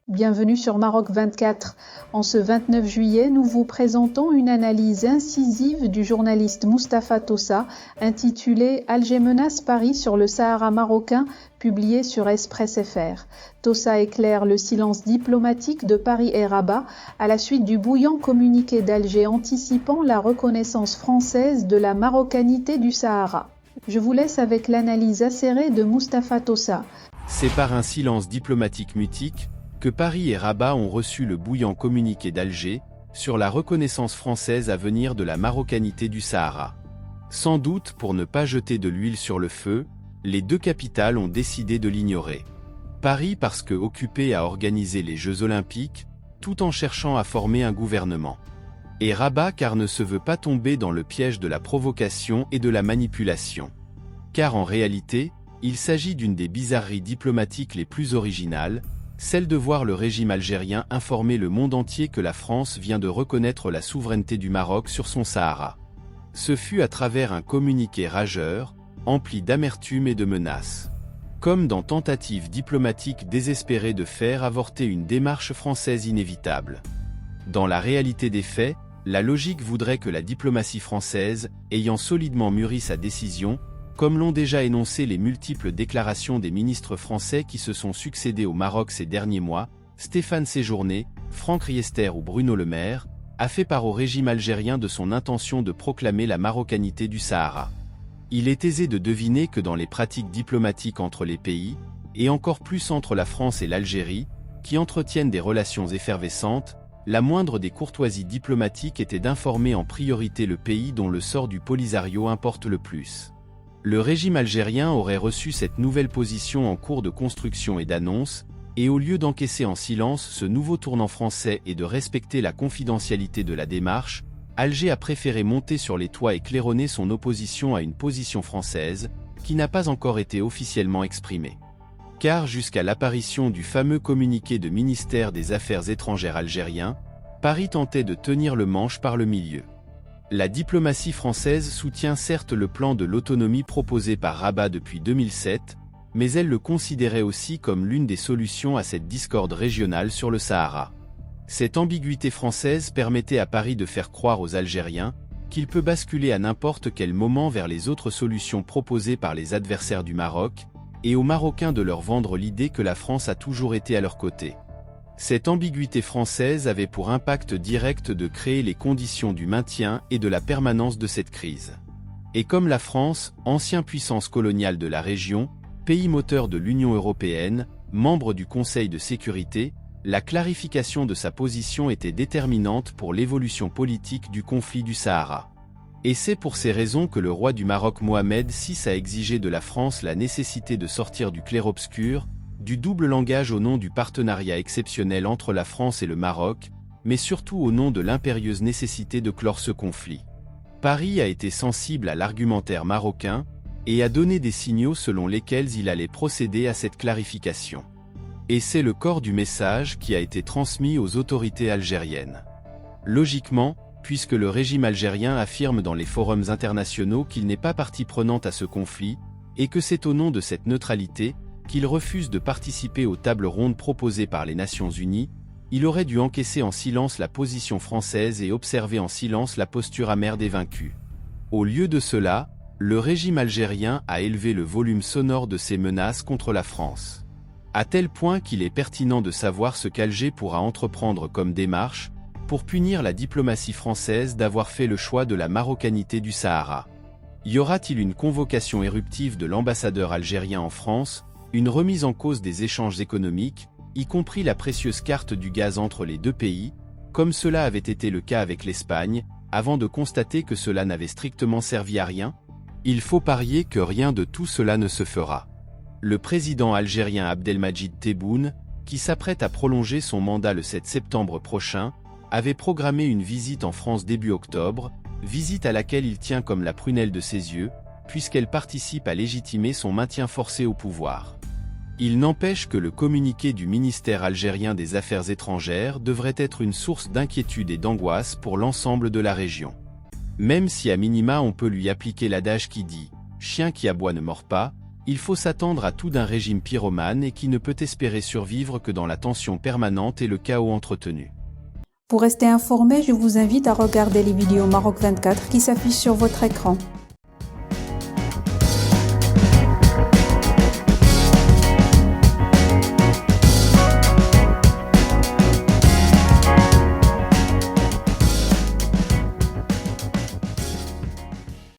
Bienvenue sur Maroc 24. En ce 29 juillet, nous vous présentons une analyse incisive du journaliste Mustapha Tossa intitulée Alger menace Paris sur le Sahara marocain, publiée sur Express FR. Tossa éclaire le silence diplomatique de Paris et Rabat à la suite du bouillant communiqué d'Alger anticipant la reconnaissance française de la marocanité du Sahara. Je vous laisse avec l'analyse acérée de Mustapha Tossa. C'est par un silence diplomatique mutique que Paris et Rabat ont reçu le bouillant communiqué d'Alger sur la reconnaissance française à venir de la marocanité du Sahara. Sans doute pour ne pas jeter de l'huile sur le feu, les deux capitales ont décidé de l'ignorer. Paris parce que occupé à organiser les Jeux Olympiques, tout en cherchant à former un gouvernement. Et Rabat car ne se veut pas tomber dans le piège de la provocation et de la manipulation. Car en réalité, il s'agit d'une des bizarreries diplomatiques les plus originales, celle de voir le régime algérien informer le monde entier que la France vient de reconnaître la souveraineté du Maroc sur son Sahara. Ce fut à travers un communiqué rageur, empli d'amertume et de menaces. Comme dans tentative diplomatique désespérée de faire avorter une démarche française inévitable. Dans la réalité des faits, la logique voudrait que la diplomatie française, ayant solidement mûri sa décision, comme l'ont déjà énoncé les multiples déclarations des ministres français qui se sont succédés au Maroc ces derniers mois, Stéphane Séjourné, Franck Riester ou Bruno Le Maire, a fait part au régime algérien de son intention de proclamer la marocanité du Sahara. Il est aisé de deviner que dans les pratiques diplomatiques entre les pays, et encore plus entre la France et l'Algérie, qui entretiennent des relations effervescentes, la moindre des courtoisies diplomatiques était d'informer en priorité le pays dont le sort du Polisario importe le plus. Le régime algérien aurait reçu cette nouvelle position en cours de construction et d'annonce, et au lieu d'encaisser en silence ce nouveau tournant français et de respecter la confidentialité de la démarche, Alger a préféré monter sur les toits et claironner son opposition à une position française, qui n'a pas encore été officiellement exprimée. Car jusqu'à l'apparition du fameux communiqué de ministère des Affaires étrangères algérien, Paris tentait de tenir le manche par le milieu. La diplomatie française soutient certes le plan de l'autonomie proposé par Rabat depuis 2007, mais elle le considérait aussi comme l'une des solutions à cette discorde régionale sur le Sahara. Cette ambiguïté française permettait à Paris de faire croire aux Algériens qu'il peut basculer à n'importe quel moment vers les autres solutions proposées par les adversaires du Maroc, et aux Marocains de leur vendre l'idée que la France a toujours été à leur côté. Cette ambiguïté française avait pour impact direct de créer les conditions du maintien et de la permanence de cette crise. Et comme la France, ancienne puissance coloniale de la région, pays moteur de l'Union européenne, membre du Conseil de sécurité, la clarification de sa position était déterminante pour l'évolution politique du conflit du Sahara. Et c'est pour ces raisons que le roi du Maroc Mohamed VI a exigé de la France la nécessité de sortir du clair-obscur, du double langage au nom du partenariat exceptionnel entre la France et le Maroc, mais surtout au nom de l'impérieuse nécessité de clore ce conflit. Paris a été sensible à l'argumentaire marocain, et a donné des signaux selon lesquels il allait procéder à cette clarification. Et c'est le corps du message qui a été transmis aux autorités algériennes. Logiquement, puisque le régime algérien affirme dans les forums internationaux qu'il n'est pas partie prenante à ce conflit, et que c'est au nom de cette neutralité, qu'il refuse de participer aux tables rondes proposées par les Nations Unies, il aurait dû encaisser en silence la position française et observer en silence la posture amère des vaincus. Au lieu de cela, le régime algérien a élevé le volume sonore de ses menaces contre la France. À tel point qu'il est pertinent de savoir ce qu'Alger pourra entreprendre comme démarche, pour punir la diplomatie française d'avoir fait le choix de la marocanité du Sahara. Y aura-t-il une convocation éruptive de l'ambassadeur algérien en France, une remise en cause des échanges économiques, y compris la précieuse carte du gaz entre les deux pays, comme cela avait été le cas avec l'Espagne, avant de constater que cela n'avait strictement servi à rien? Il faut parier que rien de tout cela ne se fera. Le président algérien Abdelmadjid Tebboune, qui s'apprête à prolonger son mandat le 7 septembre prochain, avait programmé une visite en France début octobre, visite à laquelle il tient comme la prunelle de ses yeux, puisqu'elle participe à légitimer son maintien forcé au pouvoir. Il n'empêche que le communiqué du ministère algérien des Affaires étrangères devrait être une source d'inquiétude et d'angoisse pour l'ensemble de la région. Même si à minima on peut lui appliquer l'adage qui dit « chien qui aboie ne mord pas », Il faut s'attendre à tout d'un régime pyromane et qui ne peut espérer survivre que dans la tension permanente et le chaos entretenu. Pour rester informé, je vous invite à regarder les vidéos Maroc 24 qui s'affichent sur votre écran.